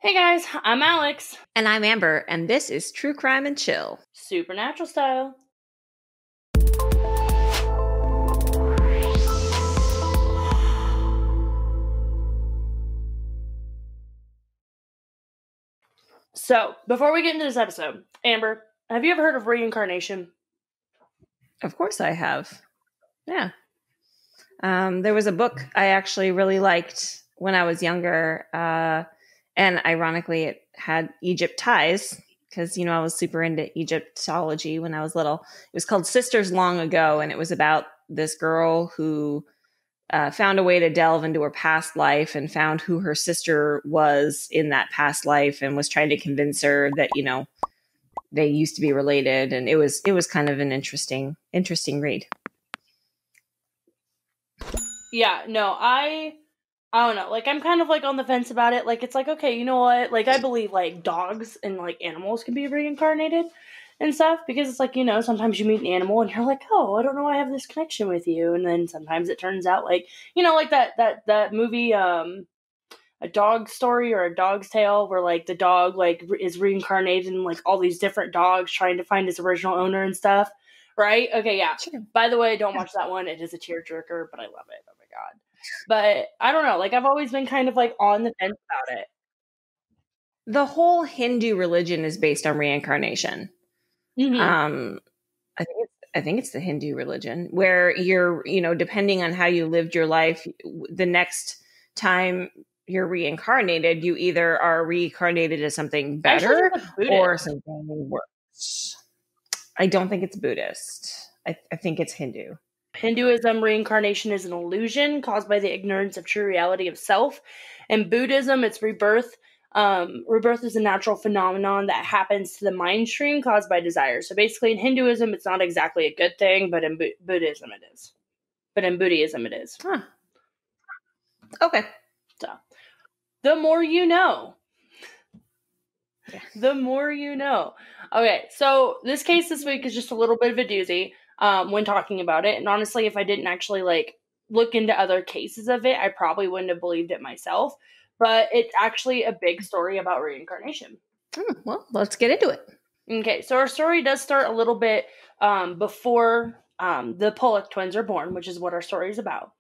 Hey guys, I'm Alex. And I'm Amber, and this is True Crime and Chill. Supernatural style. So, before we get into this episode, Amber, have you ever heard of reincarnation? Of course I have. Yeah. There was a book I actually really liked when I was younger. And ironically, it had Egypt ties because, I was super into Egyptology when I was little. It was called Sisters Long Ago, and it was about this girl who found a way to delve into her past life and found who her sister was in that past life and was trying to convince her that, they used to be related. And it was kind of an interesting read. Yeah, no, I don't know. Like, I'm kind of like on the fence about it. Like, it's like, okay, you know what? Like, I believe like dogs and like animals can be reincarnated and stuff because it's like, sometimes you meet an animal and you're like, oh, I don't know, I have this connection with you. And then sometimes it turns out like, like that movie, A Dog Story or A Dog's Tale where like the dog like is reincarnated in like all these different dogs trying to find his original owner and stuff. Right? Okay, yeah. Sure. By the way, don't watch that one. It is a tearjerker, but I love it. Oh my god. But I don't know. Like I've always been kind of like on the fence about it. The whole Hindu religion is based on reincarnation. Mm-hmm. I think it's the Hindu religion where you're, depending on how you lived your life, the next time you're reincarnated, you either are reincarnated as something better or something worse. I don't think it's Buddhist. I think it's Hindu. Hinduism, reincarnation is an illusion caused by the ignorance of true reality of self. In Buddhism, it's rebirth. Rebirth is a natural phenomenon that happens to the mind stream caused by desire. So basically, in Hinduism, it's not exactly a good thing, but in Buddhism, it is. But in Buddhism, it is. Huh. Okay. So, the more you know. Yeah. The more you know. Okay, so this case this week is just a little bit of a doozy when talking about it. And honestly, if I didn't actually like look into other cases of it, I probably wouldn't have believed it myself. But it's actually a big story about reincarnation. Well, let's get into it. Okay, so our story does start a little bit before the Pollock twins are born, which is what our story is about.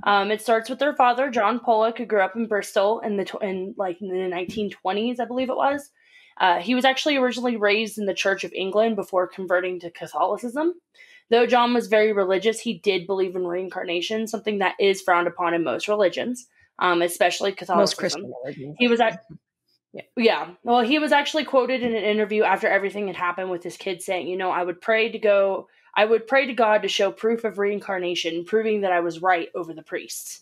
It starts with their father, John Pollock, who grew up in Bristol in the 1920s, I believe it was. He was actually originally raised in the Church of England before converting to Catholicism. Though John was very religious, he did believe in reincarnation, something that is frowned upon in most religions, especially Catholicism. Most Christian religions. He was Yeah. Well, he was actually quoted in an interview after everything had happened with his kids saying, I would pray to God to show proof of reincarnation, proving that I was right over the priests.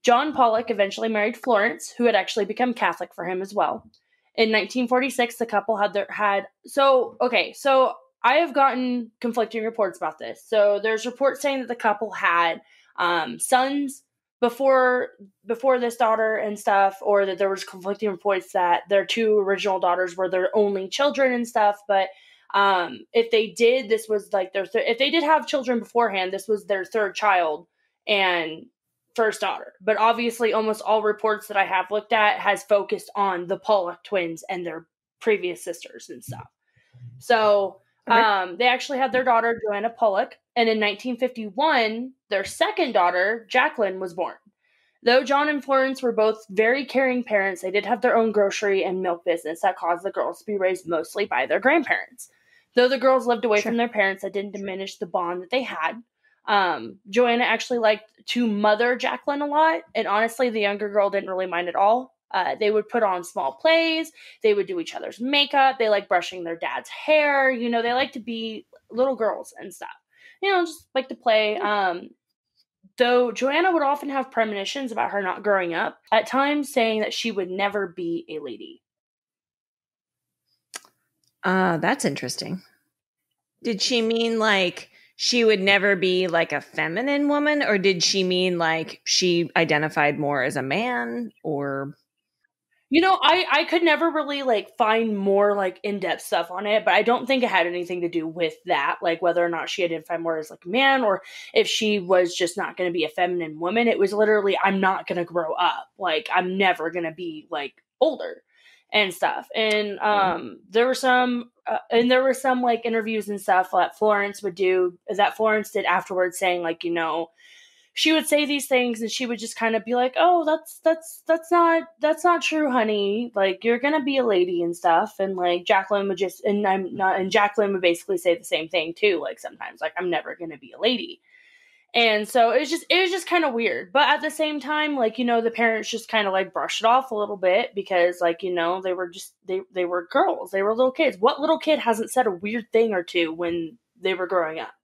John Pollock eventually married Florence, who had actually become Catholic for him as well. In 1946, the couple so I have gotten conflicting reports about this. So there's reports saying that the couple had sons before this daughter and stuff, or that there was conflicting reports that their two original daughters were their only children and stuff. But if they did, this was like if they did have children beforehand, this was their third child and first daughter. But obviously, almost all reports that I have looked at has focused on the Pollock twins and their previous sisters and stuff. So they actually had their daughter, Joanna Pollock, and in 1951, their second daughter, Jacqueline, was born. Though John and Florence were both very caring parents, they did have their own grocery and milk business that caused the girls to be raised mostly by their grandparents. Though the girls lived away from their parents, that didn't diminish the bond that they had. Joanna actually liked to mother Jacqueline a lot, and honestly, the younger girl didn't really mind at all. They would put on small plays. They would do each other's makeup. They like brushing their dad's hair. They like to be little girls and stuff. Just like to play. Though Joanna would often have premonitions about her not growing up, at times saying that she would never be a lady. That's interesting. Did she mean like she would never be like a feminine woman, or did she mean like she identified more as a man, or... I could never really like find more like in-depth stuff on it, but I don't think it had anything to do with that, like whether or not she identified more as like a man or if she was just not going to be a feminine woman. It was literally, I'm not going to grow up. Like, I'm never going to be like older. and stuff. And Okay. there were some like interviews and stuff that Florence did afterwards, saying like, she would say these things and she would just kind of be like, "Oh, that's not true, honey. Like, you're gonna be a lady and stuff." And like Jacqueline would just and I'm not and Jacqueline would basically say the same thing too. Like sometimes, like, "I'm never gonna be a lady." And so it was just kind of weird. But at the same time, like, the parents just kind of like brushed it off a little bit because, like, they were just they were girls. They were little kids. What little kid hasn't said a weird thing or two when they were growing up?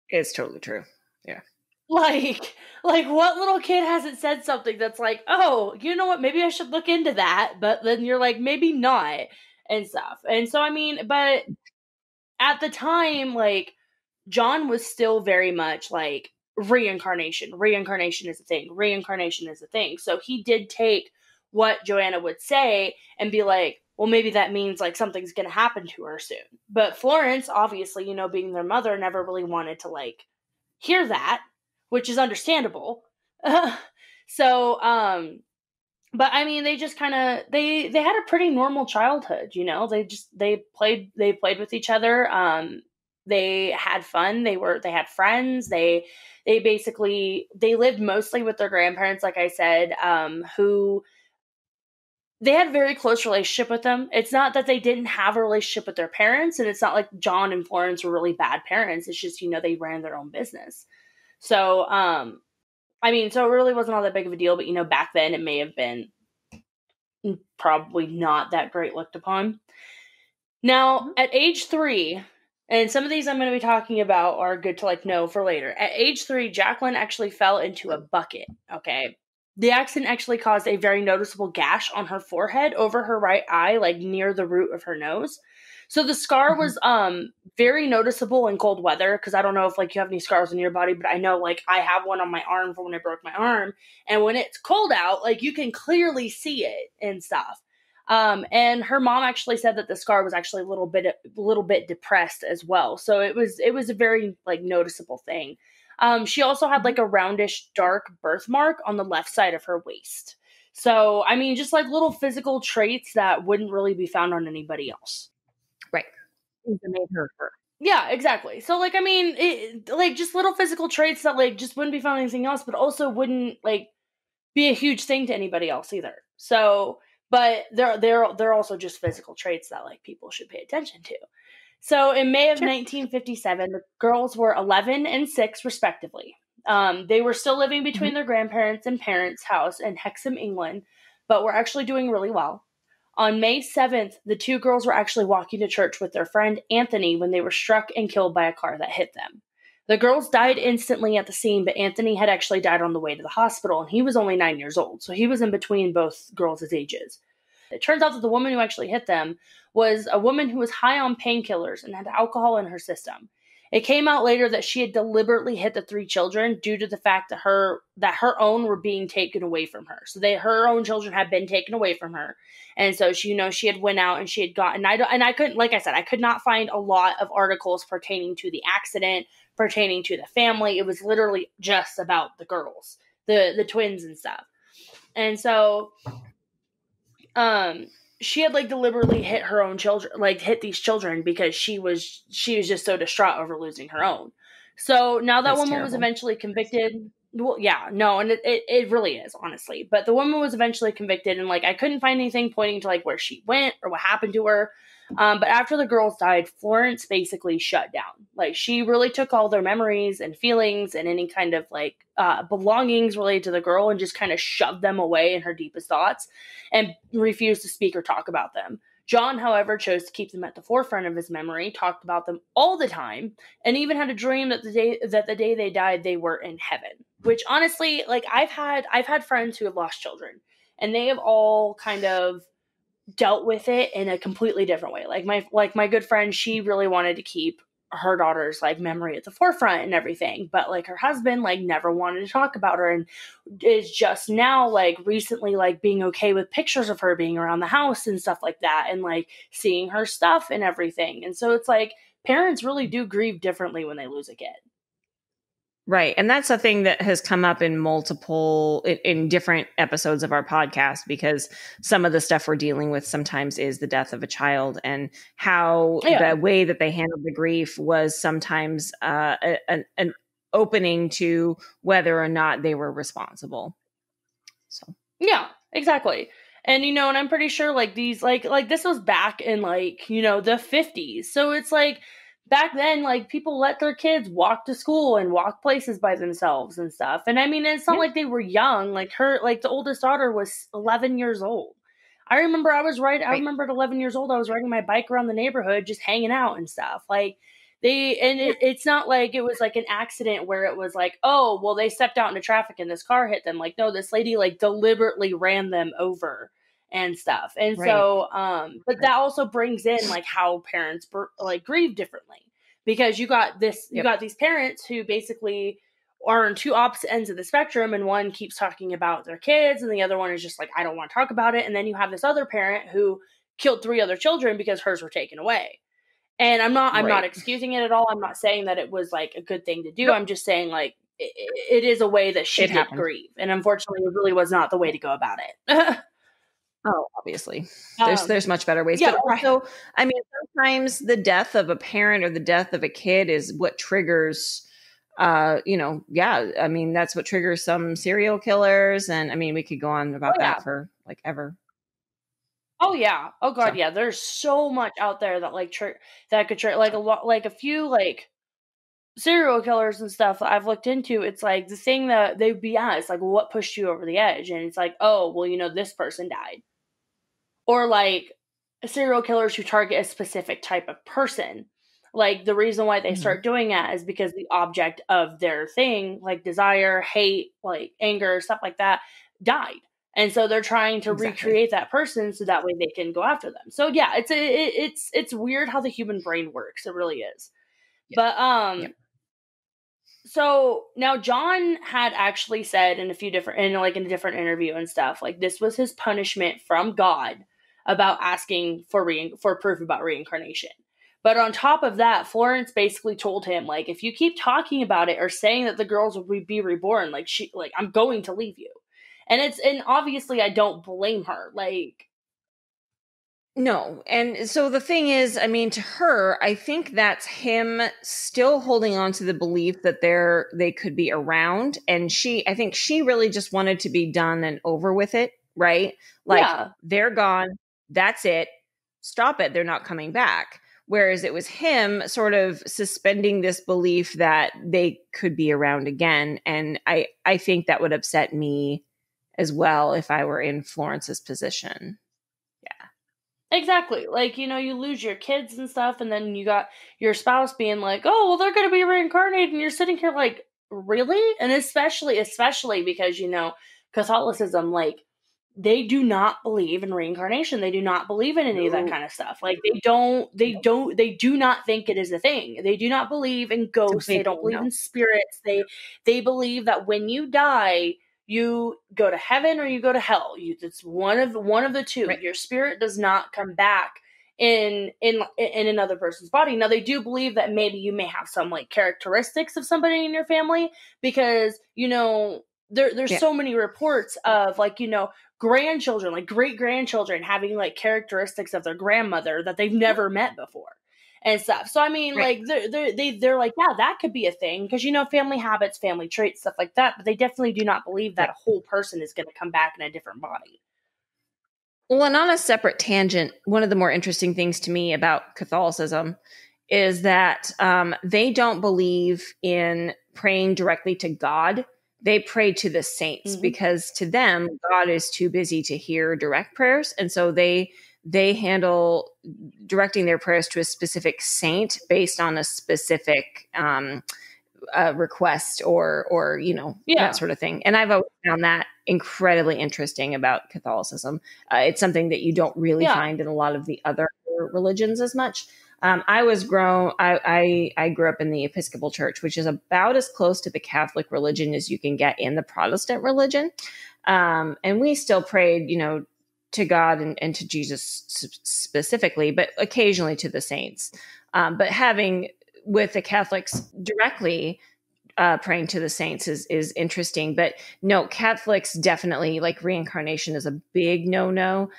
It's totally true. Yeah. Like what little kid hasn't said something that's like, "Oh, you know what? Maybe I should look into that." But then you're like, "Maybe not," and stuff. And so I mean, but at the time, like, John was still very much like, reincarnation. Reincarnation is a thing. Reincarnation is a thing. So he did take what Joanna would say and be like, "Well, maybe that means like something's going to happen to her soon." But Florence, obviously, being their mother, never really wanted to like hear that, which is understandable. so, but I mean, they just kind of they had a pretty normal childhood. They played with each other. They had fun. They had friends. They basically they lived mostly with their grandparents, like I said, who they had a very close relationship with them. It's not that they didn't have a relationship with their parents, and it's not like John and Florence were really bad parents. It's just, they ran their own business. So, I mean, so it really wasn't all that big of a deal, but back then it may have been probably not that great looked upon. Now, Mhm. at age 3, and some of these I'm going to be talking about are good to like know for later. At age 3, Jacqueline actually fell into a bucket. Okay. The accident actually caused a very noticeable gash on her forehead over her right eye, like near the root of her nose. So the scar Mhm. was very noticeable in cold weather, because I don't know if like you have any scars on your body, but I know like I have one on my arm from when I broke my arm, and when it's cold out, like you can clearly see it and stuff. And her mom actually said that the scar was actually a little bit depressed as well. So it was a very like noticeable thing. She also had Mhm. like a roundish dark birthmark on the left side of her waist. So I mean, just like little physical traits that wouldn't really be found on anybody else. Right. Things that made her her. Yeah, exactly. So like I mean, like just little physical traits that like just wouldn't be found on anything else, but also wouldn't like be a huge thing to anybody else either. So, but they're also just physical traits that like people should pay attention to. So, in May of Sure. 1957, the girls were 11 and 6 respectively. They were still living Mhm. between their grandparents and parents' house in Hexham, England, but were actually doing really well. On May 7th, the two girls were actually walking to church with their friend Anthony when they were struck and killed by a car that hit them. The girls died instantly at the scene, but Anthony had actually died on the way to the hospital, and he was only 9 years old, so he was in between both girls' ages. It turns out that the woman who actually hit them was a woman who was high on painkillers and had alcohol in her system. It came out later that she had deliberately hit the three children due to the fact that her own were being taken away from her. So her own children had been taken away from her, and so she had went out and she had gotten. I couldn't, like I said, I could not find a lot of articles pertaining to the accident, pertaining to the family. It was literally just about the girls, the twins and stuff. And so um she had like deliberately hit her own children, like hit these children, because she was just so distraught over losing her own. So now that That's woman was terrible. eventually convicted. Well, yeah, no, and it really is, honestly. But the woman was eventually convicted, and like I couldn't find anything pointing to like where she went or what happened to her. But after the girls died, Florence basically shut down. Like she really took all their memories and feelings and any kind of like belongings related to the girl and just kind of shoved them away in her deepest thoughts and refused to speak or talk about them. John, however, chose to keep them at the forefront of his memory, talked about them all the time, and even had a dream that the day they died, they were in heaven. Which honestly, like I've had friends who have lost children, and they have all kind of dealt with it in a completely different way. Like my good friend, she really wanted to keep her daughter's like memory at the forefront and everything, but like her husband like never wanted to talk about her, and is just now like recently like being okay with pictures of her being around the house and stuff like that, and like seeing her stuff and everything. And so it's like parents really do grieve differently when they lose a kid. Right. And that's a thing that has come up in in different episodes of our podcast, because some of the stuff we're dealing with sometimes is the death of a child, and how Yeah. the way that they handled the grief was sometimes an opening to whether or not they were responsible. So, Yeah, exactly. And and I'm pretty sure like these like this was back in like, the 50s. So it's like back then like people let their kids walk to school and walk places by themselves and stuff. And I mean, it's not yeah. like they were young. Like the oldest daughter was 11 years old. I Right. remember at 11 years old I was riding my bike around the neighborhood just hanging out and stuff. Like Yeah. it's not like it was like an accident where it was like, oh well, they stepped out into traffic and this car hit them. Like, no, this lady like deliberately ran them over and stuff. And Right. so but Right. that also brings in like how parents like grieve differently, because you got Yep. these parents who basically are on two opposite ends of the spectrum, and one keeps talking about their kids and the other one is just like, I don't want to talk about it. And then you have this other parent who killed three other children because hers were taken away. And I'm not Right. excusing it at all. I'm not saying that it was like a good thing to do. Nope. I'm just saying like it is a way that she It did happened. grieve, and unfortunately, it really was not the way to go about it. Oh, obviously. There's much better ways. Yeah, But also, I mean, sometimes the death of a parent or the death of a kid is what triggers yeah, I mean, that's what triggers some serial killers. And I mean, we could go on oh about yeah, that for like ever. oh yeah, oh god, So yeah. There's so much out there that like that could trigger like a lot, like a few like serial killers and stuff that I've looked into. It's like the thing that they'd be asked, like, well, what pushed you over the edge? And it's like, oh, well, this person died. Or like serial killers who target a specific type of person. Like the reason why they mhm, start doing that is because the object of their thing, like desire, hate, like anger, stuff like that, died. And so they're trying to exactly. recreate that person so that way they can go after them. So yeah, it's weird how the human brain works. It really is. Yep. But Yep. so now John had actually said in a different interview and stuff, like this was his punishment from God about asking for proof about reincarnation. But on top of that, Florence basically told him, like, if you keep talking about it or saying that the girls will be reborn, I'm going to leave you. And obviously I don't blame her. Like, No. And so the thing is, I mean, to her, I think that's him still holding on to the belief that they could be around. And I think she really just wanted to be done and over with it, right? Like, yeah, they're gone. That's it. Stop it. They're not coming back. Whereas it was him sort of suspending this belief that they could be around again. And I think that would upset me as well if I were in Florence's position. Yeah. exactly. Like, you lose your kids and stuff, and then you got your spouse being like, oh, well, they're going to be reincarnated. And you're sitting here like, really? And especially because, Catholicism, like, they do not believe in reincarnation. They do not believe in any of that No. kind of stuff. Like, they do not think it is a thing. They do not believe in It's a ghosts. They big don't believe no. in spirits. They believe that when you die, you go to heaven or you go to hell. It's one of the two. Right. Your spirit does not come back in another person's body. Now they do believe that maybe you may have some like characteristics of somebody in your family, because there's Yeah. so many reports of like grandchildren, like great grandchildren, having like characteristics of their grandmother that they've never met before and stuff. So I mean, Right. like they're like, yeah, that could be a thing, because family habits, family traits, stuff like that. But they definitely do not believe that Right. a whole person is going to come back in a different body. Well, and on a separate tangent, one of the more interesting things to me about Catholicism is that they don't believe in praying directly to God. They pray to the saints, Mm-hmm. because to them, God is too busy to hear direct prayers, and so they handle directing their prayers to a specific saint based on a specific request or that Yeah, sort of thing. And I've always found that incredibly interesting about Catholicism. It's something that you don't really yeah, find in a lot of the other religions as much. I grew up in the Episcopal Church, which is about as close to the Catholic religion as you can get in the Protestant religion. And we still prayed, to God and to Jesus specifically, but occasionally to the saints. But having with the Catholics directly, praying to the saints is interesting. But no, Catholics definitely, like, reincarnation is a big no.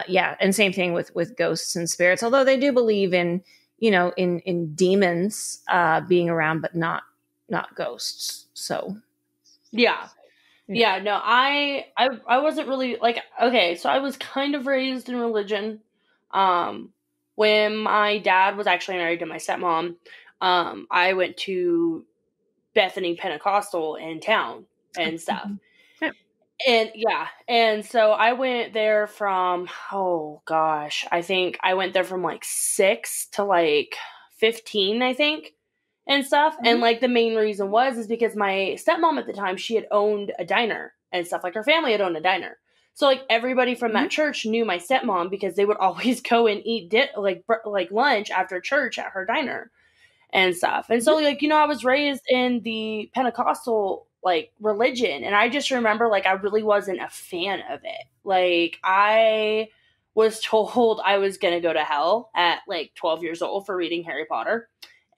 Yeah, and same thing with ghosts and spirits. Although they do believe in, in demons being around, but not ghosts. So Yeah. yeah. Yeah, no, I wasn't really like, okay, so I was kind of raised in religion. Um when my dad was actually married to my stepmom, I went to Bethany Pentecostal in town and stuff. Mhm. Yeah. And yeah, and so I went there from, oh gosh, I think I went there from like 6 to like 15, I think, and stuff. And Mhm. like the main reason is because my stepmom at the time, she had owned a diner and stuff. Like her family had owned a diner. So like everybody from that Mhm. church knew my stepmom because they would always go and eat like lunch after church at her diner and stuff. And so, Mhm. like, I was raised in the Pentecostal, like, religion. And I just remember, like, I really wasn't a fan of it. Like, I was told I was going to go to hell at, like, 12 years old for reading Harry Potter.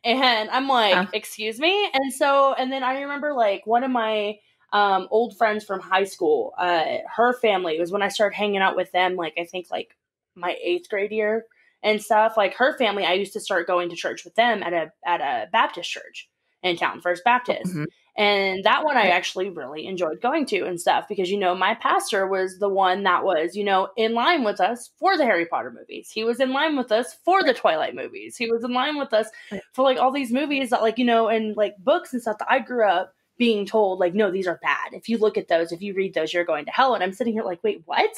And I'm like, Oh. excuse me? And then I remember, like, one of my old friends from high school, her family, it was when I started hanging out with them, like, I think, like, my 8th grade year and stuff. Like her family, I used to start going to church with them at a Baptist church in town, First Baptist. Mhm. And that one I Yeah. actually really enjoyed going to and stuff because, my pastor was the one that was, in line with us for the Harry Potter movies. He was in line with us for the Twilight movies. He was in line with us Right. for like all these movies that, like, and like books and stuff that I grew up being told, like, no, these are bad. If you look at those, if you read those, you're going to hell. And I'm sitting here like, wait, what?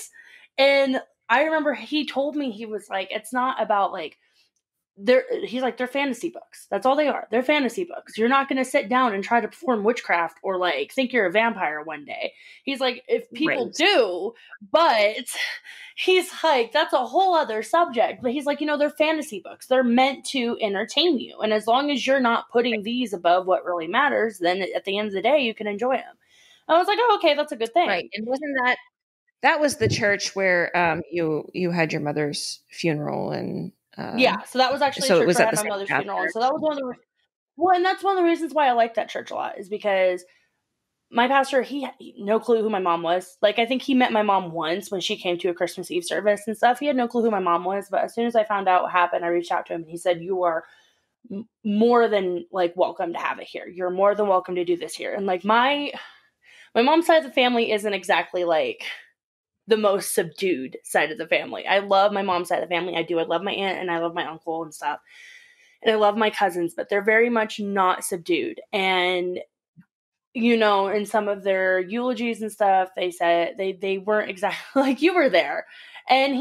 And I remember he told me, he was like, it's not about like, he's like, they're fantasy books. That's all they are. They're fantasy books. You're not going to sit down and try to perform witchcraft or like think you're a vampire one day. He's like, if people Right. do, but he's like, that's a whole other subject. But he's like, they're fantasy books. They're meant to entertain you. And as long as you're not putting these above what really matters, then at the end of the day, you can enjoy them. I was like, oh, okay, that's a good Right. thing. And wasn't that was the church where you had your mother's funeral, and Yeah, so that was actually a so it church was where I at had the my same mother's funeral, and pastor? so that was one of the well, and that's one of the reasons why I like that church a lot is because my pastor, he no clue who my mom was. Like, I think he met my mom once when she came to a Christmas Eve service and stuff. He had no clue who my mom was, but as soon as I found out what happened, I reached out to him and he said, "You are more than like welcome to have it here. You're more than welcome to do this here." And like my mom's side of the family isn't exactly like the most subdued side of the family. I love my mom's side of the family. I do. I love my aunt and I love my uncle and stuff. And I love my cousins, but they're very much not subdued. And in some of their eulogies and stuff, they said they weren't exactly like you were there. And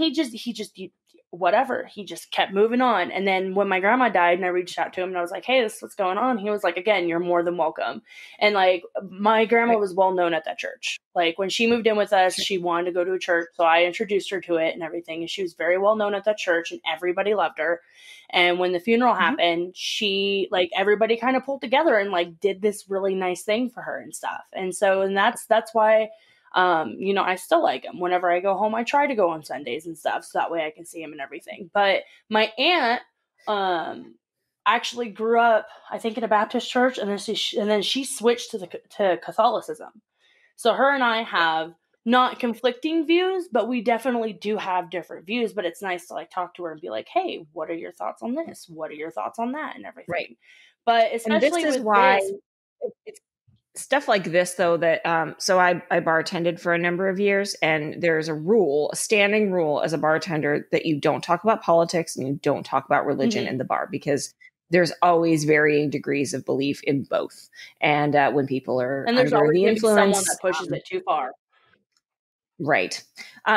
whatever. He just kept moving on. And then when my grandma died and I reached out to him and I was like, "Hey, this is what's going on." He was like, "Again, you're more than welcome." And like my grandma Right. was well known at that church. Like when she moved in with us, Sure. she wanted to go to a church, so I introduced her to it and everything. And she was very well known at that church and everybody loved her. And when the funeral Mhm. happened, she like everybody kind of pulled together and like did this really nice thing for her and stuff. And so and that's why I still like him. Whenever I go home, I try to go on Sundays and stuff, so that way I can see him and everything. But my aunt um actually grew up, I think, in a Baptist church, and then she switched to Catholicism. So her and I have not conflicting views, but we definitely do have different views. But it's nice to like talk to her and be like, "Hey, what are your thoughts on this? What are your thoughts on that?" and Right. everything. But And this especially is with why this, it's stuff like this, though, that so I bartended for a number of years, and there's a standing rule as a bartender, that you don't talk about politics and you don't talk about religion mhm. in the bar, because there's always varying degrees of belief in both. And when people are And there's under always the going to be someone influence, that pushes it too far. right.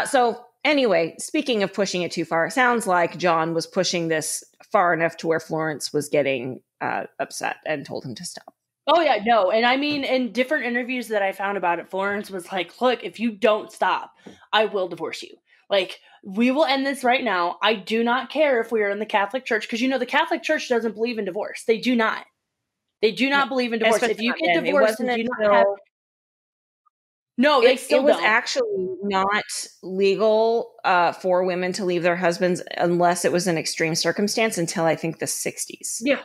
So anyway, speaking of pushing it too far, it sounds like John was pushing this far enough to where Florence was getting upset and told him to stop. Oh yeah, no. And I mean, in different interviews that I found about it, Florence was like, "Look, if you don't stop, I will divorce you. Like, we will end this right now. I do not care if we are in the Catholic Church, because the Catholic Church doesn't believe in divorce. They do not. They do No, not believe in divorce. If especially you not get then. It divorced wasn't and do not have until No, they it still was don't. actually not legal for women to leave their husbands unless it was an extreme circumstance until I think the 60s. Yeah.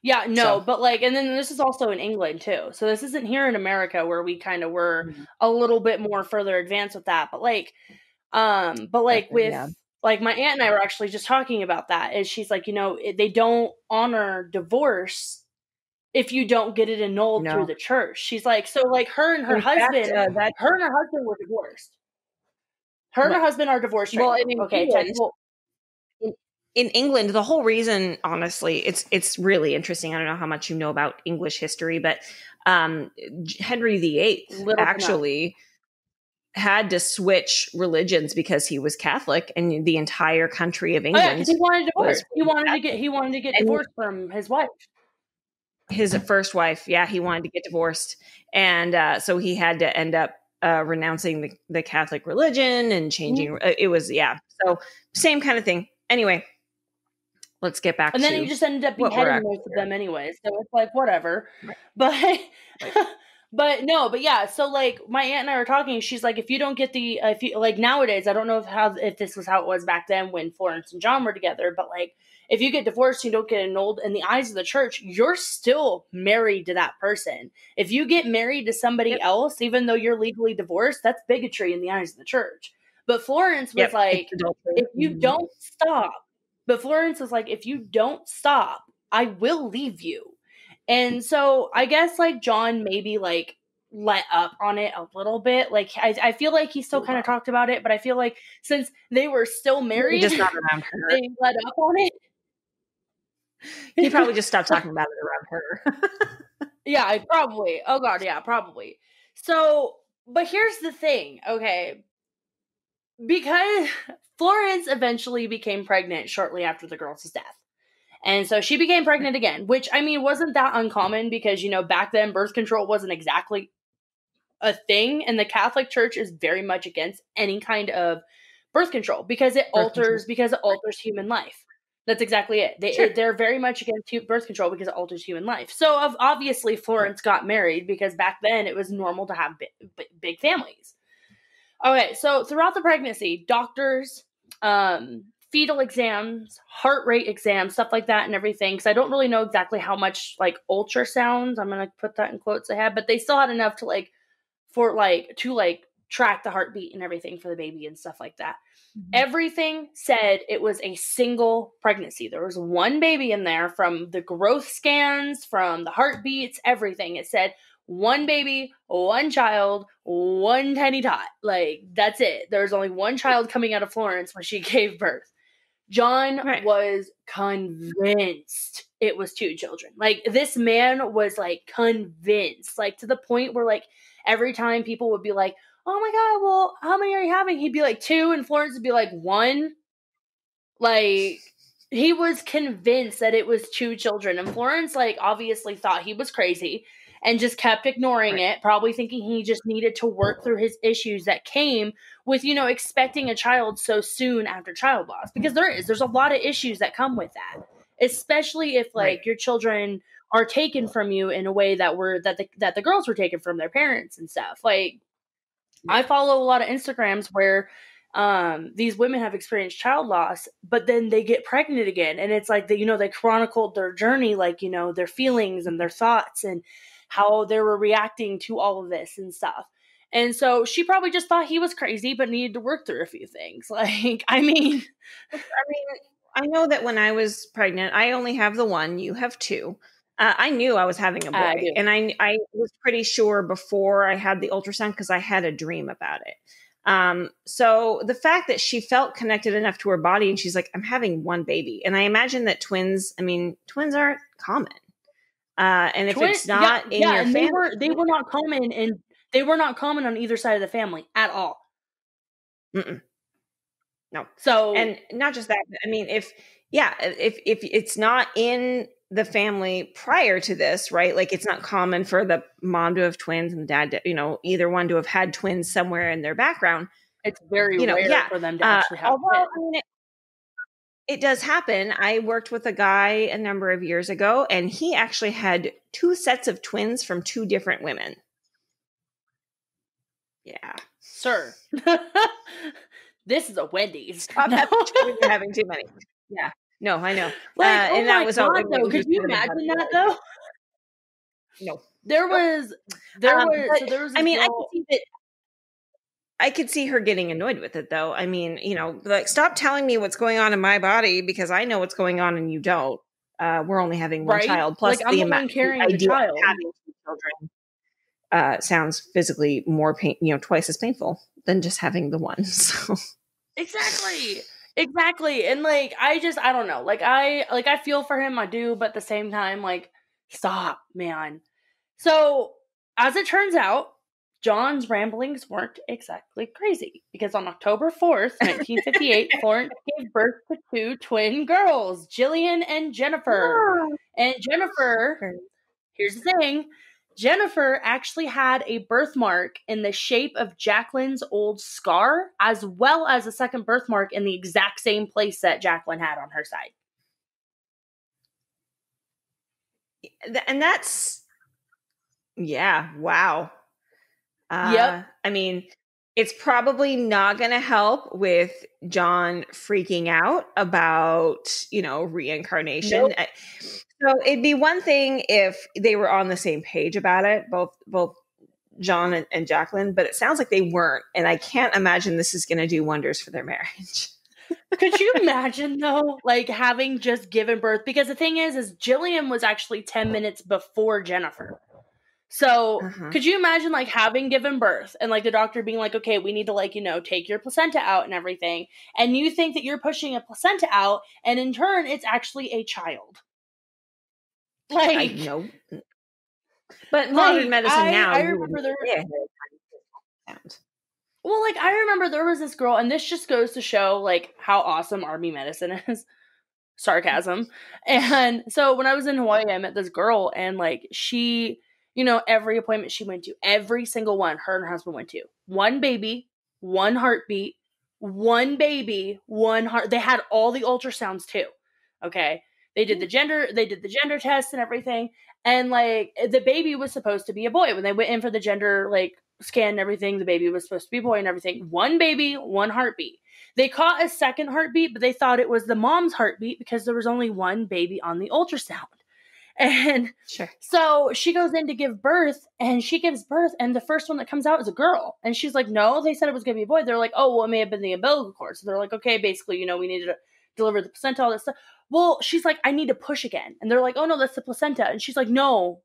Yeah, no, So, but like, and then this is also in England too. So this isn't here in America where we kind of were Mhm. a little bit more further advanced with that. But like with Yeah. like my aunt and I were actually just talking about that. Is she's like, they don't honor divorce if you don't get it annulled through No. the church. She's like, so like In fact, that her and her husband were divorced. Her and her right. husband are divorced right Well, now. and in Okay, England, well, in England, the whole reason, honestly, it's really interesting. I don't know how much you know about English history, but um, Henry VIII little to none. actually had to switch religions because he was Catholic, and the entire country of Oh yeah, because England he wanted a divorce. was He wanted to get and divorced from his wife. his first wife. Yeah, he wanted to get divorced, and so he had to end up renouncing the Catholic religion and Mhm. changing. It was so same kind of thing. Anyway, let's get back And then he to just ended up what we're beheading actually most of here. them anyway. So it's like whatever. Right, But right. but no, but yeah. So like my aunt and I were talking. She's like, if you don't get the if you like nowadays, I don't know if this was how it was back then when Florence and John were together, but like if you get divorced, you don't get annulled in the eyes of the church. You're still married to that person. If you get married to somebody Yep, else, even though you're legally divorced, that's bigotry in the eyes of the church. But Florence was yep. It's like, adultery. if you don't stop, but Florence was like, if you don't stop, I will leave you. And so I guess like John maybe like let up on it a little bit. Like I feel like he still kind of talked about it, but I feel like since they were still Maybe married, just not around her. they let up on He probably it. just stopped talking about it around her. Yeah, I probably. Oh god, yeah, probably. So, but here's the thing, okay? Because Florence eventually became pregnant shortly after the girl's death. And so she became pregnant again, which I mean wasn't that uncommon because back then birth control wasn't exactly a thing, and the Catholic Church is very much against any kind of birth control Birth control. because it alters human life. That's exactly it. Sure. They're very much against birth control because it alters human life. So obviously Right. Florence got married because back then it was normal to have big families. Okay, so throughout the pregnancy, doctors, fetal exams, heart rate exams, stuff like that, and everything. Because I don't really know exactly how much like ultrasounds. I'm gonna put that in quotes I had, but they still had enough to to track the heartbeat and everything for the baby and stuff like that. Mhm. Everything said it was a single pregnancy. There was one baby in there from the growth scans, from the heartbeats, everything. It said one baby, one child, one tiny tot. Like, that's it. There's only one child coming out of Florence when she gave birth. John Right. was convinced it was two children. Like, this man was like convinced, like to the point where like every time people would be like, oh my god, well, how many are you having? He'd be like two, and Florence would be like one. Like, he was convinced that it was two children, and Florence like obviously thought he was crazy and just kept ignoring Right. it, probably thinking he just needed to work through his issues that came with expecting a child so soon after child loss, because there's a lot of issues that come with that, especially if Right. like your children are taken from you in a way that the girls were taken from their parents and stuff. Like, Yep. I follow a lot of Instagrams where these women have experienced child loss, but then they get pregnant again, and it's like they chronicled their journey, like their feelings and their thoughts and how they were reacting to all of this and stuff. And so she probably just thought he was crazy, but needed to work through a few things. Like, I mean, I mean, I know that when I was pregnant, I only have the one. You have two. I knew I was having a I boy, do. and I was pretty sure before I had the ultrasound because I had a dream about it. So the fact that she felt connected enough to her body, and she's like, "I'm having one baby," and I imagine that twins. I mean, twins aren't common, and if Twin, it's yeah, not in yeah, your and family, they were not common on either side of the family at all. mm-mm. No. So And not just that, I mean, if it's not in the family prior to this, right? Like it's not common for the mom to have twins and the dad to, either one to have had twins somewhere in their background, it's very rare yeah. for them to actually have Although twins. I mean, it does happen. I worked with a guy a number of years ago, and he actually had two sets of twins from two different women. Yeah. Sir, this is a Wendy's. Stop No. having twins, you're having too many. Yeah. No, I know. Like, oh And that my was god, it though. was Could just you kind of a imagine buzzword. that though? No. There Nope. was But so there was I this mean, girl. I could see her getting annoyed with it though. I mean, like, stop telling me what's going on in my body because I know what's going on and you don't. We're only having one Right? child. Like, Plus, I'm the one the carrying the idea of child. having two children sounds physically more twice as painful than just having the one. So Exactly. Exactly. And like I don't know. I feel for him, I do, but at the same time, like, stop, man. So, as it turns out, John's ramblings weren't exactly crazy because on October 4th, 1958, Florence gave birth to two twin girls, Jillian and Jennifer. And Jennifer, here's the thing, Jennifer actually had a birthmark in the shape of Jacqueline's old scar, as well as a second birthmark in the exact same place that Jacqueline had on her side. and that's wow. Yep. I mean, it's probably not going to help with John freaking out about, reincarnation. Nope. So it'd be one thing if they were on the same page about it, both John and Jacqueline, but it sounds like they weren't. And I can't imagine this is going to do wonders for their marriage. Could you imagine though, like having just given birth? Because the thing is Jillian was actually 10 minutes before Jennifer. So could you imagine like having given birth and like the doctor being like, okay, we need to like, take your placenta out and everything. And you think that you're pushing a placenta out and in turn it's actually a child. I Like, know. But modern medicine now, I remember there sound. Well, like I remember there was this girl, and this just goes to show like how awesome army medicine is. Sarcasm. And so when I was in Hawaii, I met this girl, and like she, every appointment she went to, every single one, her and her husband went to, one baby, one heartbeat, one baby, one heart. They had all the ultrasounds too. Okay. They did the gender test and everything. And like the baby was supposed to be a boy. When they went in for the gender like scan and everything, the baby was supposed to be a boy and everything. One baby, one heartbeat. They caught a second heartbeat, but they thought it was the mom's heartbeat because there was only one baby on the ultrasound. And Sure. so she goes in to give birth, and she gives birth, and the first one that comes out is a girl. And she's like, no, they said it was going to be a boy. They're like, oh, well, it may have been the umbilical cord. So they're like, okay, basically, we needed to deliver the placenta, all this stuff. Well, she's like, I need to push again. And they're like, oh, no, that's the placenta. And she's like, no,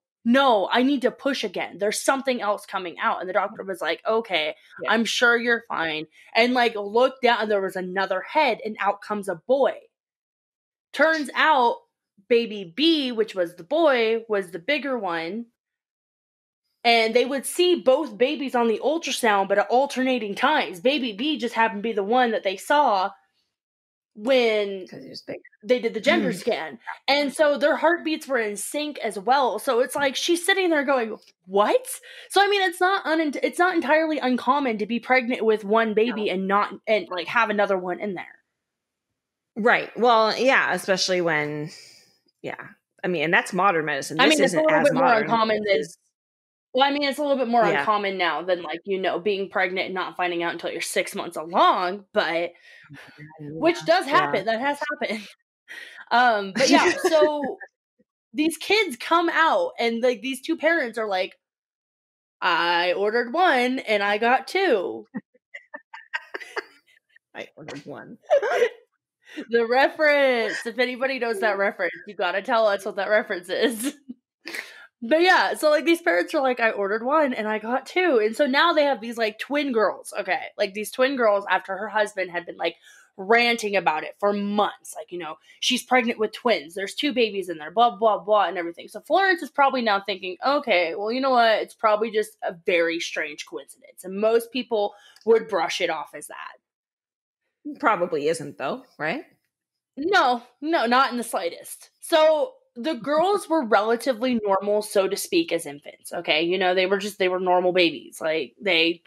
I need to push again. There's something else coming out. And the doctor was like, okay, yeah. I'm sure you're fine. And like looked down, and there was another head, and out comes a boy. Turns out baby B, which was the boy, was the bigger one. And they would see both babies on the ultrasound, but at alternating times. Baby B just happened to be the one that they saw when they did the gender scan. And so their heartbeats were in sync as well. So it's like she's sitting there going, what? So I mean, it's not entirely uncommon to be pregnant with one baby and like have another one in there. Right. Well, yeah, especially when I mean, and that's modern medicine. This isn't a little as bit modern. More uncommon than well, I mean, it's a little bit more uncommon now than like, being pregnant and not finding out until you're 6 months along, but which does happen. That has happened. But yeah, so these kids come out and like these two parents are like, I ordered one and I got two. I ordered one. The reference. If anybody knows that reference, you gotta tell us what that reference is. But yeah, so like these parents are like, I ordered one and I got two. And so now they have these like twin girls. Okay. Like these twin girls after her husband had been like ranting about it for months. Like, she's pregnant with twins. There's two babies in there, blah, blah, blah, and everything. So Florence is probably now thinking, okay, well, you know what? It's probably just a very strange coincidence. And most people would brush it off as that. Probably isn't though, right? No, not in the slightest. So the girls were relatively normal, so to speak, as infants. Okay. They were normal babies. Like they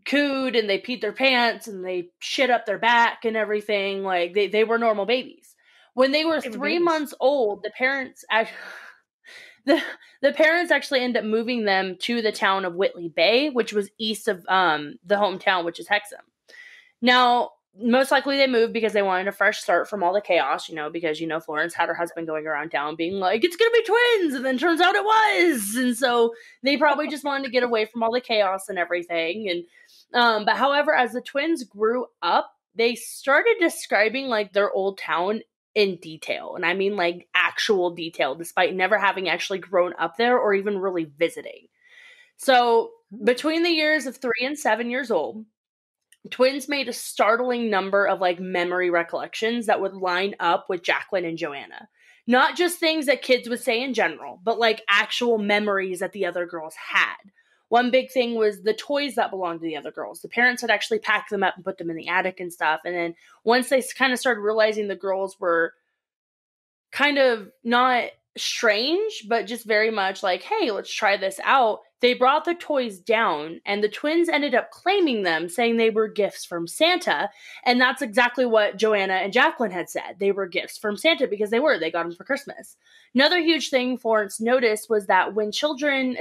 cooed and they peed their pants and they shit up their back and everything. Like they were normal babies. When they were 3 months old, the parents the parents actually ended up moving them to the town of Whitley Bay, which was east of the hometown, which is Hexham. Now, most likely they moved because they wanted a fresh start from all the chaos, because, Florence had her husband going around town being like, it's going to be twins. And then turns out it was. And so they probably just wanted to get away from all the chaos and everything. And, but however, as the twins grew up, they started describing like their old town in detail. And I mean like actual detail, despite never having actually grown up there or even really visiting. So between the years of 3 and 7 years old, twins made a startling number of like memory recollections that would line up with Jacqueline and Joanna. Not just things that kids would say in general, but like actual memories that the other girls had. One big thing was the toys that belonged to the other girls. The parents had actually packed them up and put them in the attic and stuff. And then once they kind of started realizing the girls were kind of not strange, but just very much like, hey, let's try this out, they brought the toys down, and the twins ended up claiming them, saying they were gifts from Santa. And that's exactly what Joanna and Jacqueline had said. They were gifts from Santa because they got them for Christmas. Another huge thing Florence noticed was that when children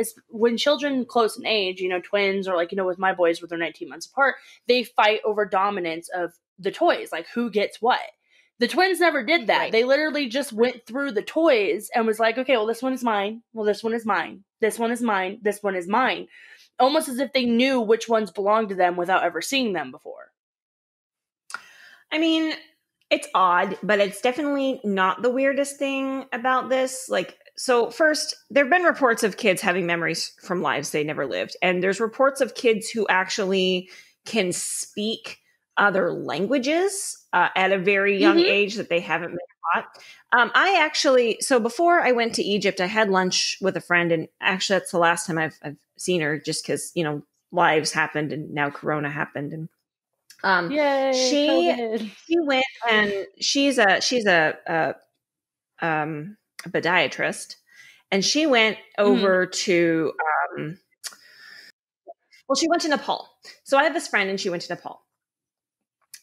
close in age, twins, or like, with my boys where they're 19 months apart, they fight over dominance of the toys, like who gets what. The twins never did that. Right. They literally just went through the toys and was like, okay, well, this one is mine. Well, this one is mine. This one is mine. This one is mine. Almost as if they knew which ones belonged to them without ever seeing them before. I mean, it's odd, but it's definitely not the weirdest thing about this. Like, so first, there have been reports of kids having memories from lives they never lived. And there's reports of kids who actually can speak other languages at a very young age that they haven't been taught. So before I went to Egypt, I had lunch with a friend, and actually that's the last time I've seen her, just because, lives happened and now Corona happened. And Yay, she went, and she's a podiatrist, and she went over to, she went to Nepal. So I have this friend, and she went to Nepal.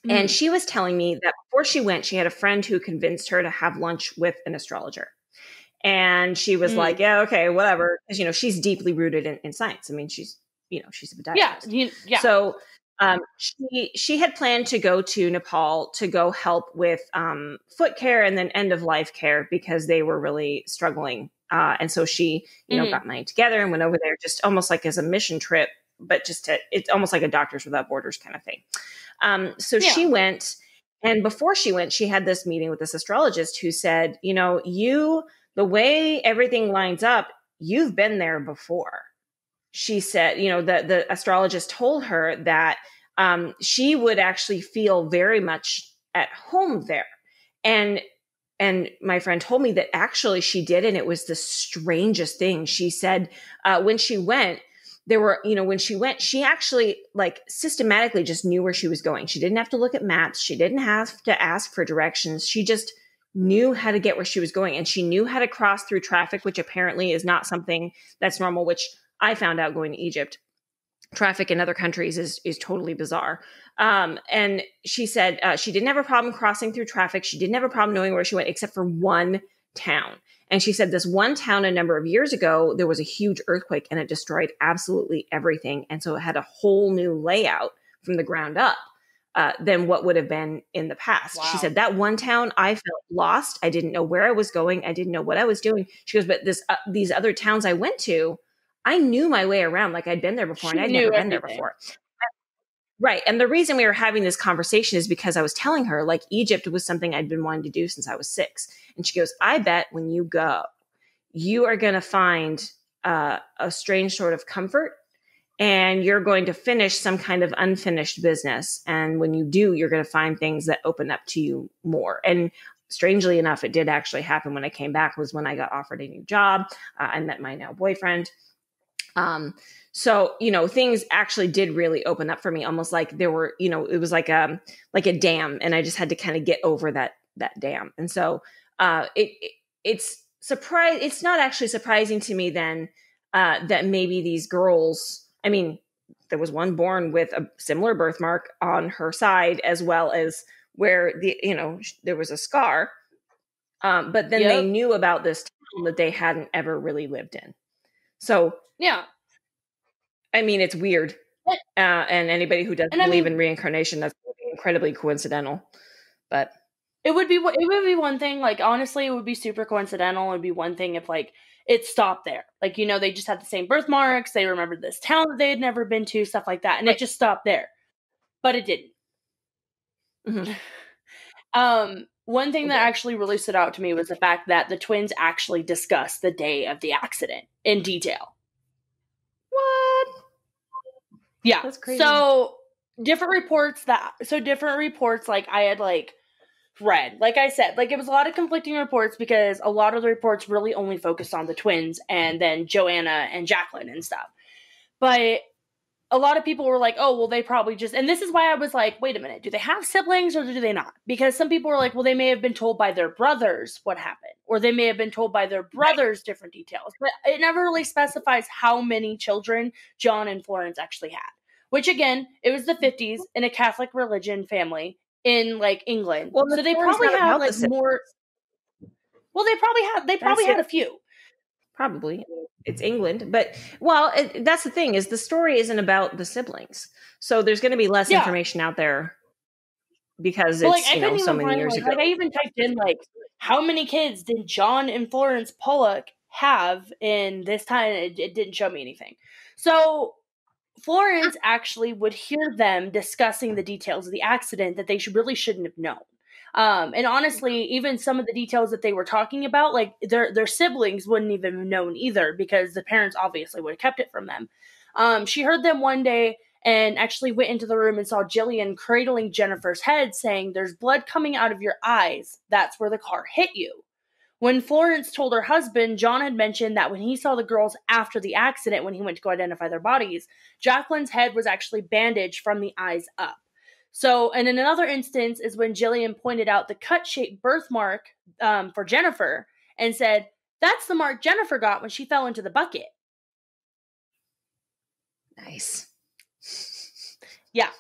And she was telling me that before she went, she had a friend who convinced her to have lunch with an astrologer. And she was like, yeah, okay, whatever. Because, she's deeply rooted in science. I mean, she's a podiatrist. Yeah. So she had planned to go to Nepal to go help with foot care and then end of life care, because they were really struggling. And so she, got money together and went over there just almost like as a mission trip, but it's almost like a Doctors Without Borders kind of thing. She went, and before she went, she had this meeting with this astrologist who said, the way everything lines up, you've been there before. She said, the astrologist told her that she would actually feel very much at home there. And my friend told me that actually she did, and it was the strangest thing. She said when she went, she actually like systematically just knew where she was going. She didn't have to look at maps. She didn't have to ask for directions. She just knew how to get where she was going. And she knew how to cross through traffic, which apparently is not something that's normal, which I found out going to Egypt. Traffic in other countries is totally bizarre. And she said she didn't have a problem crossing through traffic. She didn't have a problem knowing where she went, except for one town. And she said this one town a number of years ago, there was a huge earthquake and it destroyed absolutely everything. And so it had a whole new layout from the ground up than what would have been in the past. Wow. She said that one town, I felt lost. I didn't know where I was going. I didn't know what I was doing. She goes, but these other towns I went to, I knew my way around. Like I'd been there before, and I'd never been there before. Right. And the reason we were having this conversation is because I was telling her, like, Egypt was something I'd been wanting to do since I was 6. And she goes, I bet when you go, you are going to find a strange sort of comfort, and you're going to finish some kind of unfinished business. And when you do, you're going to find things that open up to you more. And strangely enough, it did actually happen when I came back, was when I got offered a new job. I met my now boyfriend. So, things actually did really open up for me, almost like there were, it was like a dam, and I just had to kind of get over that dam. And so, it's not actually surprising to me then, that maybe these girls, I mean, there was one born with a similar birthmark on her side, as well as where there was a scar. But then they knew about this town that they hadn't ever really lived in. So, yeah. I mean, it's weird. And anybody who doesn't believe in reincarnation, that's incredibly coincidental, but it would be one thing. Like, honestly, it would be super coincidental. It would be one thing if, like, it stopped there. Like, you know, they just had the same birthmarks. They remembered this town that they had never been to, stuff like that. And right. it just stopped there. But it didn't. One thing that actually really stood out to me was the fact that the twins actually discussed the day of the accident in detail. What? Yeah. That's crazy. So different reports, like, I had, like, read, like I said, like, it was a lot of conflicting reports because a lot of the reports really only focused on the twins and then Joanna and Jacqueline and stuff. But a lot of people were like, oh, well, they probably just, and this is why I was like, wait a minute, do they have siblings or do they not? Because some people were like, well, they may have been told by their brothers what happened, or they may have been told by their brothers different details. But it never really specifies how many children John and Florence actually had, which, again, it was the 50s in a Catholic religion family in, like, England. Well, so they probably had, like, more. Well, they probably had a few. Probably. It's England, but that's the thing, is the story isn't about the siblings, so there's going to be less information out there because it's, like, I couldn't so even many find, years ago. like, I even typed in, like, how many kids did John and Florence Pollock have in this time? It didn't show me anything. So Florence actually would hear them discussing the details of the accident that they really shouldn't have known. And honestly, even some of the details that they were talking about, like, their siblings wouldn't even have known either, because the parents obviously would have kept it from them. She heard them one day and actually went into the room and saw Jillian cradling Jennifer's head, saying, "There's blood coming out of your eyes. That's where the car hit you." When Florence told her husband, John had mentioned that when he saw the girls after the accident, when he went to go identify their bodies, Jacqueline's head was actually bandaged from the eyes up. So, and in another instance is when Jillian pointed out the cut-shaped birthmark for Jennifer and said, "That's the mark Jennifer got when she fell into the bucket." Nice. Yeah.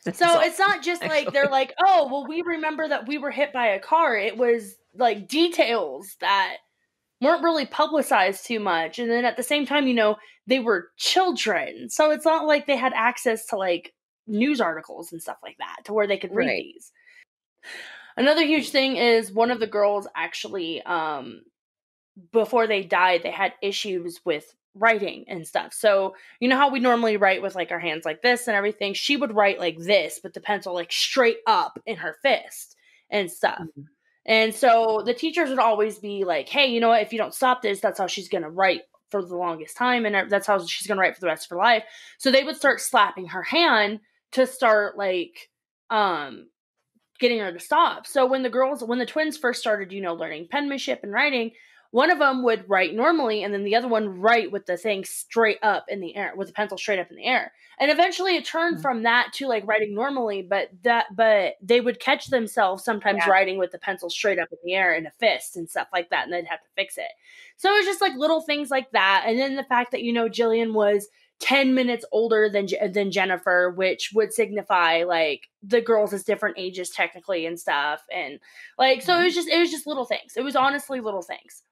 That's so awesome, it's not just actually. like they're like, oh, well, we remember that we were hit by a car. It was like details that weren't really publicized too much. And then at the same time, they were children. So it's not like they had access to, like, news articles and stuff like that to where they could read these. Another huge thing is one of the girls actually, before they died, they had issues with writing and stuff. So you know how we normally write with, like, our hands like this and everything? She would write like this, but the pencil, like, straight up in her fist and stuff. Mm-hmm. And so the teachers would always be like, hey, you know what? If you don't stop this, that's how she's going to write for the longest time. And that's how she's going to write for the rest of her life. So they would start slapping her hand to start, like, getting her to stop. So when the twins first started, learning penmanship and writing, one of them would write normally, and then the other one write with the thing straight up in the air, with the pencil straight up in the air. And eventually it turned from that to, like, writing normally, but they would catch themselves sometimes writing with the pencil straight up in the air in a fist and stuff like that, and they'd have to fix it. So it was just, like, little things like that. And then the fact that, Jillian was 10 minutes older than Jennifer, which would signify, like, the girls as different ages technically and stuff. And, like, so it was just little things. It was honestly little things.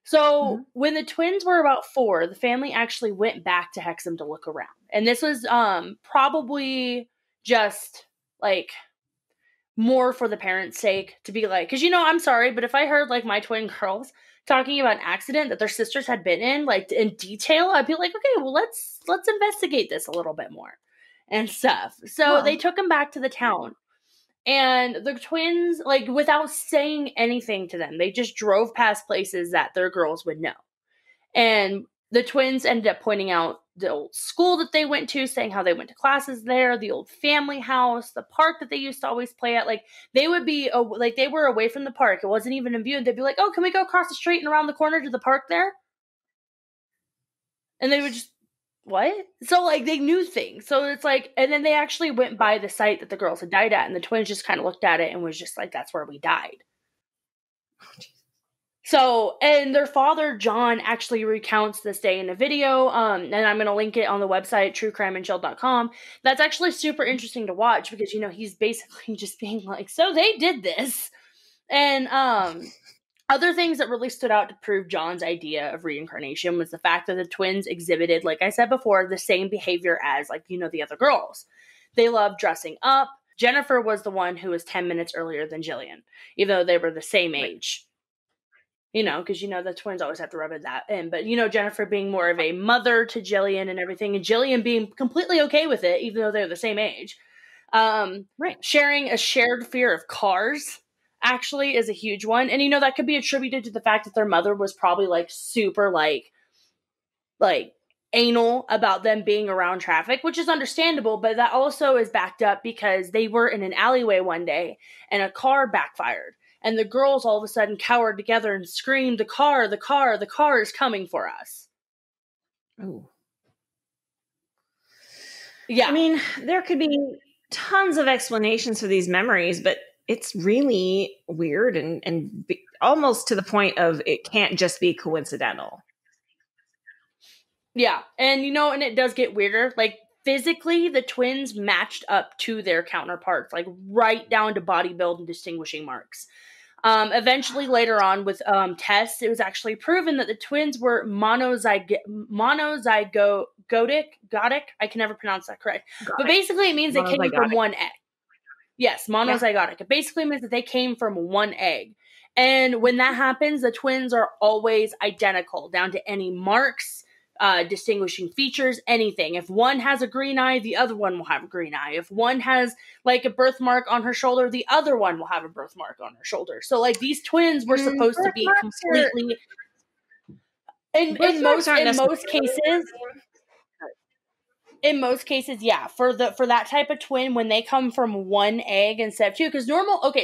So when the twins were about 4, the family actually went back to Hexham to look around. And this was probably just, like, more for the parents' sake, to be like, because, I'm sorry, but if I heard, like, my twin girls talking about an accident that their sisters had been in, like, in detail, I'd be like, okay, well, let's investigate this a little bit more and stuff. So they took them back to the town. And the twins, like, without saying anything to them, they just drove past places that their girls would know. And the twins ended up pointing out the old school that they went to, saying how they went to classes there, the old family house, the park that they used to always play at. Like, they would be, like, they were away from the park. It wasn't even in view. And they'd be like, oh, can we go across the street and around the corner to the park there? And they would just, what? So, like, they knew things. So it's like, and then they actually went by the site that the girls had died at, and the twins just kind of looked at it and was just like, that's where we died. So, and their father, John, actually recounts this day in a video, and I'm going to link it on the website, truecrimeandchill.com. That's actually super interesting to watch because, he's basically just being like, so they did this. And, other things that really stood out to prove John's idea of reincarnation was the fact that the twins exhibited, like I said before, the same behavior as, like, the other girls. They loved dressing up. Jennifer was the one who was 10 minutes earlier than Jillian, even though they were the same age. You know, because, you know, the twins always have to rub that in. But, you know, Jennifer being more of a mother to Jillian and everything, and Jillian being completely okay with it, even though they're the same age. Sharing a shared fear of cars actually is a huge one. And, you know, that could be attributed to the fact that their mother was probably, like, super, like anal about them being around traffic, which is understandable, but that also is backed up because they were in an alleyway one day and a car backfired. And the girls all of a sudden cowered together and screamed, the car is coming for us. Oh. Yeah. I mean, there could be tons of explanations for these memories, but it's really weird and almost to the point of it can't just be coincidental. Yeah. And, you know, and it does get weirder. Like, physically, the twins matched up to their counterparts, like right down to body build and distinguishing marks. Eventually, later on with tests, it was actually proven that the twins were monozygotic. I can never pronounce that correct. But basically, it means they came from one egg. Yes, monozygotic. Yeah. It basically means that they came from one egg. And when that happens, the twins are always identical, down to any marks, distinguishing features, anything. If one has a green eye, the other one will have a green eye. If one has like a birthmark on her shoulder, the other one will have a birthmark on her shoulder. So like these twins were supposed to be completely in most cases, yeah, for that type of twin, when they come from one egg instead of two, because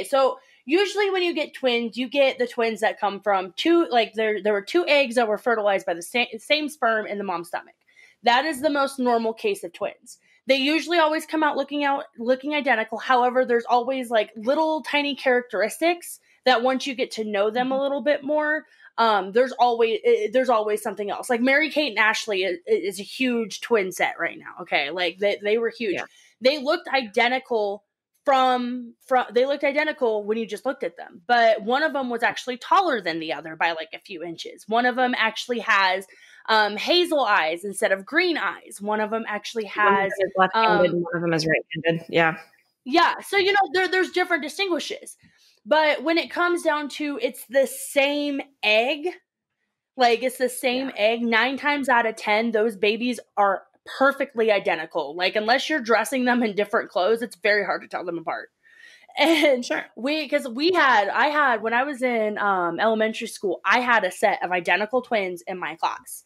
so usually when you get twins, you get the twins that come from two, like there were two eggs that were fertilized by the same sperm in the mom's stomach. That is the most normal case of twins. They usually always come out looking identical. However, there's always like little tiny characteristics that once you get to know them a little bit more, there's always something else. Like Mary-Kate and Ashley is a huge twin set right now. Okay. Like they were huge. Yeah. They looked identical they looked identical when you just looked at them, but one of them was actually taller than the other by like a few inches. One of them actually has hazel eyes instead of green eyes. One of them actually has left-handed, one of them is right-handed. Yeah. Yeah. So, you know, there's different distinguishes. But when it comes down to it's the same egg, like it's the same egg, 9 times out of 10, those babies are perfectly identical. Like unless you're dressing them in different clothes, it's very hard to tell them apart. And sure. I had when I was in elementary school, I had a set of identical twins in my class.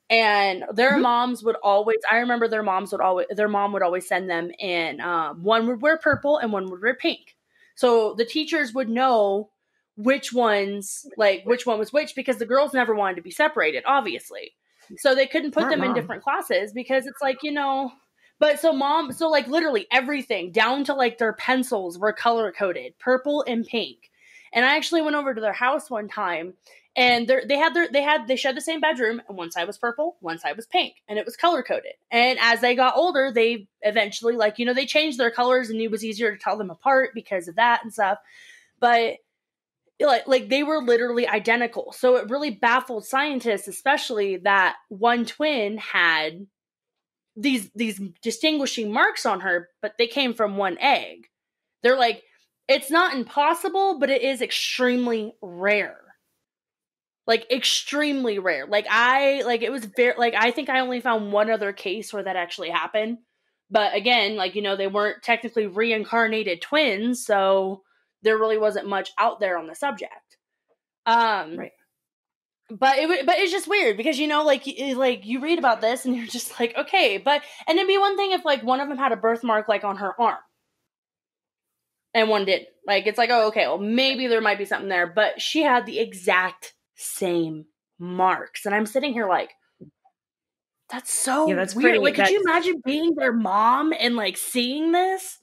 And their moms would always, I remember their mom would always send them in, one would wear purple and one would wear pink. So the teachers would know which one was which, because the girls never wanted to be separated, obviously. So they couldn't put them in different classes because it's like, you know, but so like literally everything down to like their pencils were color coded, purple and pink. And I actually went over to their house one time, and they shared the same bedroom, and one side was purple, one side was pink, and it was color coded. And as they got older, they eventually, like, you know, they changed their colors, and it was easier to tell them apart because of that and stuff. But like they were literally identical. So it really baffled scientists, especially that one twin had these distinguishing marks on her, but they came from one egg. They're like, it's not impossible, but it is extremely rare. Like extremely rare. It was very, like, I think I only found one other case where that actually happened. But again, like, you know, they weren't technically reincarnated twins, so there really wasn't much out there on the subject. Right. But it's just weird because, you know, like you read about this and you're just like, okay, and it'd be one thing if like one of them had a birthmark like on her arm and one didn't. Like, it's like, oh, okay, well, maybe there might be something there, but she had the exact same marks. And I'm sitting here like, that's so that's weird. Like, could you imagine being their mom and like seeing this?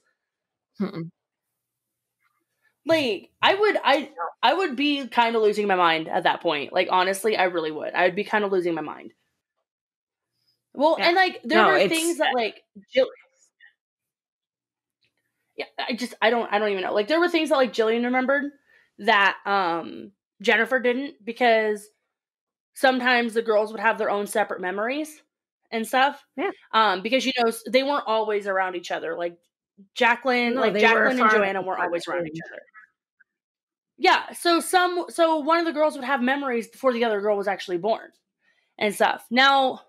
Like, I would be kind of losing my mind at that point. Like, honestly, I really would. I would be kind of losing my mind. Well, yeah. And like, there were things that like I don't even know. Like, there were things that like Jillian remembered that Jennifer didn't, because sometimes the girls would have their own separate memories and stuff. Yeah. Because, you know, they weren't always around each other. Like Jacqueline, No, like they were Jacqueline and far Joanna weren't apart always around each too. other. Yeah, so one of the girls would have memories before the other girl was actually born and stuff. Now,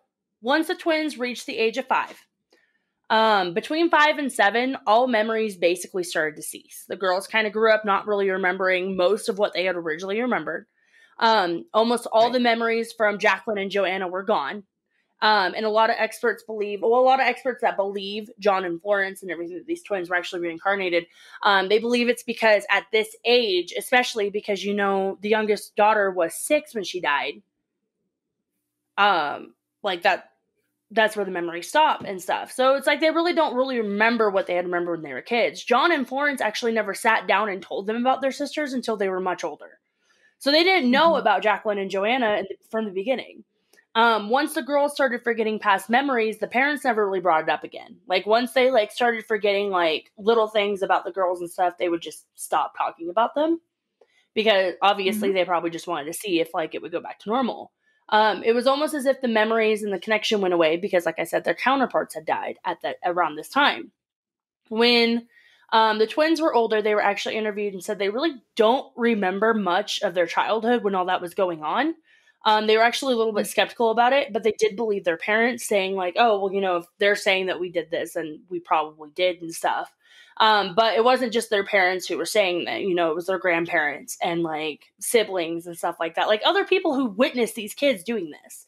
once the twins reached the age of 5, between 5 and 7, all memories basically started to cease. The girls kind of grew up not really remembering most of what they had originally remembered. Almost all the memories from Jacqueline and Joanna were gone. And a lot of experts that believe John and Florence and everything, that these twins were actually reincarnated, they believe it's because at this age, especially because, the youngest daughter was 6 when she died. Like that's where the memories stop and stuff. So it's like they don't really remember what they had remembered when they were kids. John and Florence actually never sat down and told them about their sisters until they were much older. So they didn't know about Jacqueline and Joanna from the beginning. Once the girls started forgetting past memories, the parents never really brought it up again. Like once they started forgetting little things about the girls and stuff, they would just stop talking about them, because obviously they probably just wanted to see if it would go back to normal. It was almost as if the memories and the connection went away because, like I said, their counterparts had died around this time. When the twins were older, they were actually interviewed and said they really don't remember much of their childhood when all that was going on. They were actually a little bit skeptical about it, but they did believe their parents, saying oh, well, if they're saying that we did this, and we probably did and stuff. But it wasn't just their parents who were saying that, it was their grandparents and siblings and stuff like that. Other people who witnessed these kids doing this.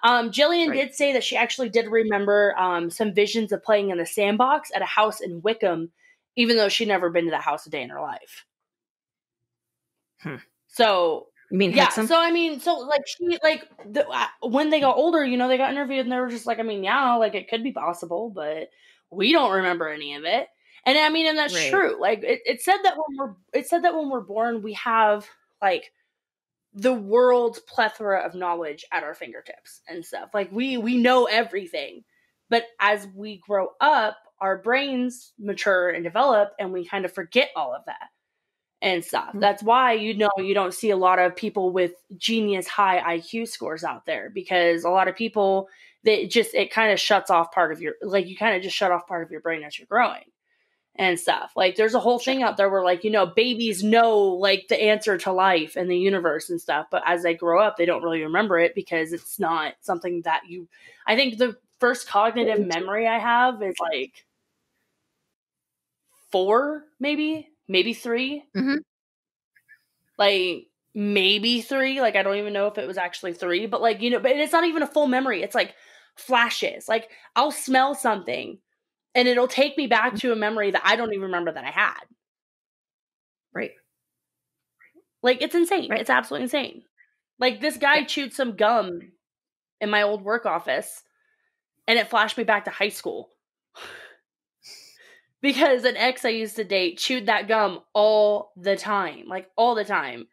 Jillian did say that she actually did remember some visions of playing in the sandbox at a house in Wickham, even though she'd never been to the house a day in her life. So, you mean yeah. Hexham? When they got older, they got interviewed and they were just it could be possible, but we don't remember any of it. And and that's true. It said that when we're born, we have the world's plethora of knowledge at our fingertips and stuff. We know everything. But as we grow up, our brains mature and develop, and we kind of forget all of that and stuff. That's why you don't see a lot of people with genius high IQ scores out there, because a lot of people, it kind of shuts off part of your, you kind of just shut off part of your brain as you're growing and stuff. There's a whole thing out there where babies know the answer to life and the universe and stuff, but as they grow up, they don't really remember it because it's not something that I think the first cognitive memory I have is 4, maybe 3. Maybe 3. I don't even know if it was actually 3, but but it's not even a full memory. It's flashes. I'll smell something and it'll take me back to a memory that I don't even remember that I had. Right. It's insane. Right. It's absolutely insane. This guy chewed some gum in my old work office and it flashed me back to high school. Because an ex I used to date chewed that gum all the time. All the time.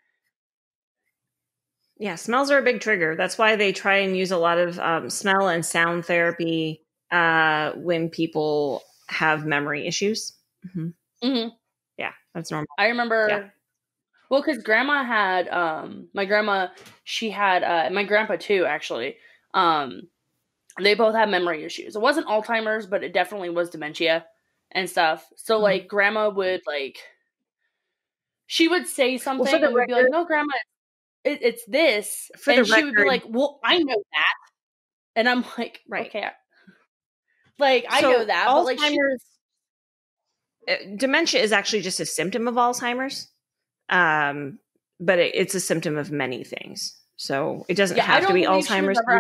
Yeah, smells are a big trigger. That's why they try and use a lot of smell and sound therapy when people have memory issues. Yeah, that's normal. I remember, well, because grandma had, my grandma, she had, my grandpa too, actually. They both had memory issues. It wasn't Alzheimer's, but it definitely was dementia and stuff. So, grandma would, she would say something and we'd be like, no, grandma, it's this. And she would be like, well, I know that. And I'm like, okay. I know that. Alzheimer's, dementia is actually just a symptom of Alzheimer's. But it's a symptom of many things. So it doesn't have to be Alzheimer's. I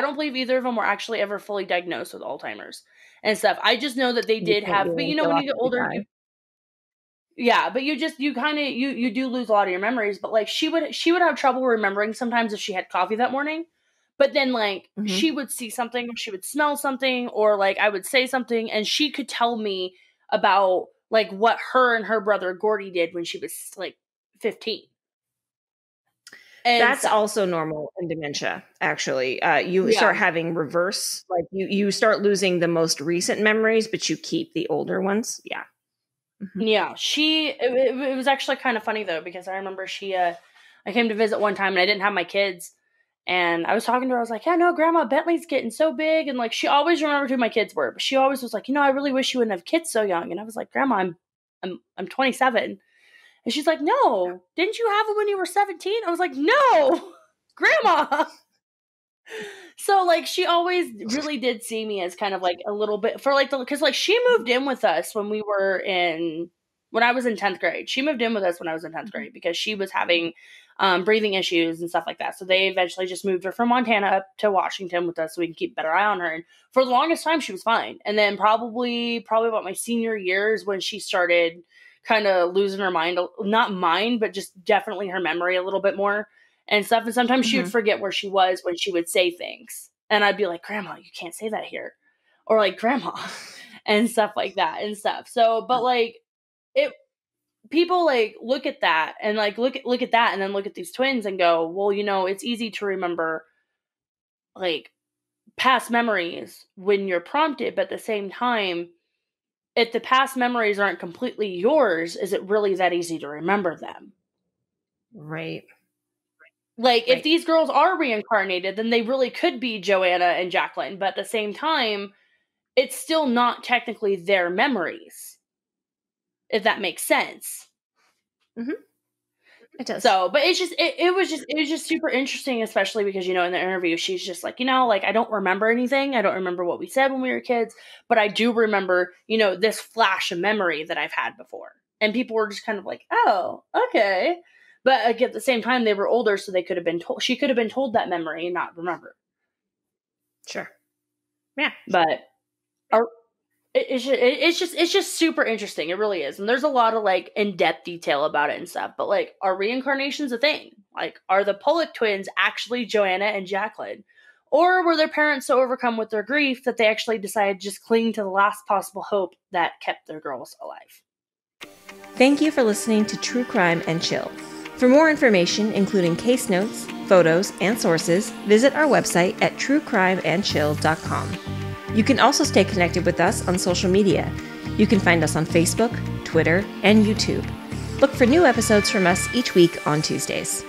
don't believe either of them were actually ever fully diagnosed with Alzheimer's and stuff. I just know that they did have, but when you get older, but you do lose a lot of your memories. But she would have trouble remembering sometimes if she had coffee that morning. But then she would see something, or she would smell something, or I would say something, and she could tell me about what her and her brother Gordy did when she was 15. And that's also normal in dementia, actually. You start having reverse, you start losing the most recent memories, but you keep the older ones. Yeah. Yeah, it was actually kind of funny though, because I remember I came to visit one time and I didn't have my kids, And I was talking to her. I was like, yeah, no, Grandma, Bentley's getting so big. And like, she always remembered who my kids were. But she always was like, I really wish you wouldn't have kids so young. And I was like, Grandma, I'm 27. And she's like, no, didn't you have them when you were 17? I was like, no, Grandma. So like, she always really did see me as kind of like a little bit for like, because like she moved in with us when I was in 10th grade. She moved in with us when I was in 10th grade because she was having breathing issues and stuff like that. So they eventually just moved her from Montana up to Washington with us so we can keep a better eye on her. And for the longest time, she was fine. And then probably about my senior years when she started kind of losing her mind, not mind, but just definitely her memory a little bit more and stuff. And sometimes she would forget where she was when she would say things. And I'd be like, Grandma, you can't say that here. Or like, Grandma, and stuff like that and stuff. So, but like people like look at that and like look at that and then look at these twins and go, well, it's easy to remember like past memories when you're prompted, but at the same time, if the past memories aren't completely yours, is it really that easy to remember them? Right. Like, if these girls are reincarnated, then they really could be Joanna and Jacqueline, but at the same time, it's still not technically their memories, if that makes sense. Mm-hmm. It does. So, but it's just, it was just super interesting, especially because, in the interview, she's just like, like, I don't remember anything. I don't remember what we said when we were kids, but I do remember, this flash of memory that I've had before. And people were just kind of like, oh, okay. But like, at the same time, they were older, so she could have been told that memory and not remember. Sure. Yeah. But it's just super interesting. It really is. And there's a lot of like in-depth detail about it and stuff. But like, are reincarnations a thing? Like, are the Pollock twins actually Joanna and Jacqueline? Or were their parents so overcome with their grief that they actually decided to just cling to the last possible hope that kept their girls alive? Thank you for listening to True Crime and Chill. For more information, including case notes, photos, and sources, visit our website at truecrimeandchill.com. You can also stay connected with us on social media. You can find us on Facebook, Twitter, and YouTube. Look for new episodes from us each week on Tuesdays.